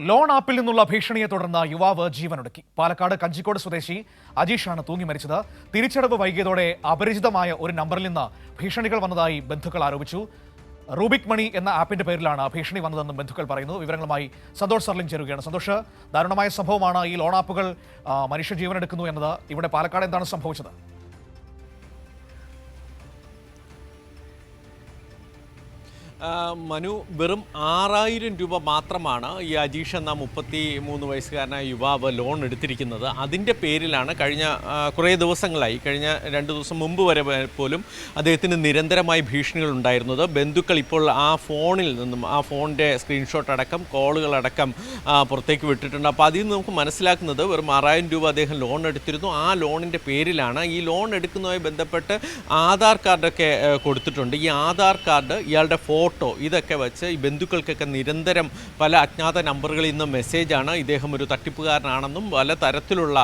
Loan ആപ്പിൽ നിന്നുള്ള ഭീഷണിയെ തുടർന്ന് യുവാവ് ജീവനൊടുക്കി. പാലക്കാട് കഞ്ചിക്കോട് സ്വദേശി അജീഷാണ് തൂങ്ങി മരിച്ചത്. തിരിച്ചടവ് വൈകിയതോടെ അപരിചിതമായ ഒരു നമ്പറിൽ നിന്ന് ഭീഷണികൾ വന്നതായി ബന്ധുക്കൾ ആരോപിച്ചു. റൂബിക് മണി എന്ന ആപ്പിന്റെ പേരിലാണ് ഭീഷണി വന്നതെന്നും ബന്ധുക്കൾ പറയുന്നു. വിവരങ്ങളുമായി സന്തോഷ് സർലിംഗ് ചേരുകയാണ്. സന്തോഷ്, ദാരുണമായ സംഭവമാണ്. ഈ ലോൺ ആപ്പുകൾ മനുഷ്യ ജീവനെടുക്കുന്നു എന്നത്. ഇവിടെ പാലക്കാട് എന്താണ് സംഭവിച്ചത്? മനു, വെറും 6000 രൂപ മാത്രമാണ് ഈ അജീഷ് എന്ന 33 വയസ്സുകാരനായ യുവാവ് ലോൺ എടുത്തിരിക്കുന്നത്. അതിൻ്റെ പേരിലാണ് കഴിഞ്ഞ കുറേ ദിവസങ്ങളായി, കഴിഞ്ഞ 2 ദിവസം മുമ്പ് വരെ പോലും അദ്ദേഹത്തിന് നിരന്തരമായി ഭീഷണികൾ ഉണ്ടായിരുന്നത്. ബന്ധുക്കൾ ഇപ്പോൾ ആ ഫോണിൽ നിന്നും, ആ ഫോണിൻ്റെ സ്ക്രീൻഷോട്ട് അടക്കം കോളുകളടക്കം പുറത്തേക്ക് വിട്ടിട്ടുണ്ട്. അപ്പോൾ അതിൽ നിന്ന് നമുക്ക് മനസ്സിലാക്കുന്നത് വെറും 6000 രൂപ അദ്ദേഹം ലോൺ എടുത്തിരുന്നു. ആ ലോണിൻ്റെ പേരിലാണ്. ഈ ലോൺ എടുക്കുന്നതുമായി ബന്ധപ്പെട്ട് ആധാർ കാർഡൊക്കെ കൊടുത്തിട്ടുണ്ട്. ഈ ആധാർ കാർഡ്, ഇയാളുടെ ഫോട്ടോ, ഇതൊക്കെ വെച്ച് ഈ ബന്ധുക്കൾക്കൊക്കെ നിരന്തരം പല അജ്ഞാത നമ്പറുകളിൽ നിന്ന് മെസ്സേജാണ് ഇദ്ദേഹം ഒരു തട്ടിപ്പുകാരനാണെന്നും പല തരത്തിലുള്ള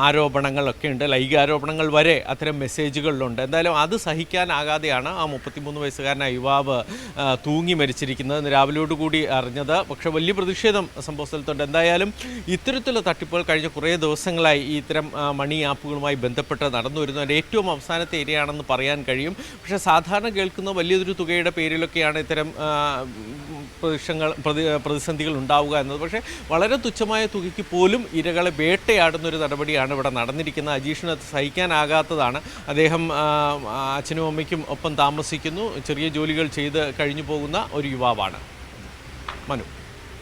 ആരോപണങ്ങളൊക്കെ ഉണ്ട്. ലൈംഗികാരോപണങ്ങൾ വരെ അത്തരം മെസ്സേജുകളിലുണ്ട്. എന്തായാലും അത് സഹിക്കാനാകാതെയാണ് ആ 33 വയസ്സുകാരനായ യുവാവ് തൂങ്ങി മരിച്ചിരിക്കുന്നത്. രാവിലെയോടുകൂടി അറിഞ്ഞത്. പക്ഷേ വലിയ പ്രതിഷേധം സംഭവ സ്ഥലത്തുണ്ട്. എന്തായാലും ഇത്തരത്തിലുള്ള തട്ടിപ്പുകൾ കഴിഞ്ഞ കുറേ ദിവസങ്ങളായി ഈ ഇത്തരം മണി ആപ്പുകളുമായി ബന്ധപ്പെട്ട് നടന്നു വരുന്നു. അതിൻ്റെ ഏറ്റവും അവസാനത്തെ ഏരിയയാണെന്ന് പറയാൻ കഴിയും. പക്ഷേ സാധാരണ കേൾക്കുന്ന വലിയൊരു തുകയുടെ പേരിലൊക്കെയാണ് ഇത്തരം പ്രതിസന്ധികൾ ഉണ്ടാവുക എന്നത്. പക്ഷേ വളരെ തുച്ഛമായ തുകയ്ക്ക് പോലും ഇരകളെ വേട്ടയാടുന്നൊരു നടപടിയാണ് ഇവിടെ നടന്നിരിക്കുന്നത്. അജീഷിന് അത് സഹിക്കാനാകാത്തതാണ്. അദ്ദേഹം അച്ഛനും അമ്മയ്ക്കും ഒപ്പം താമസിക്കുന്നു. ചെറിയ ജോലികൾ ചെയ്ത് കഴിഞ്ഞു പോകുന്ന ഒരു യുവാവാണ്. മനു.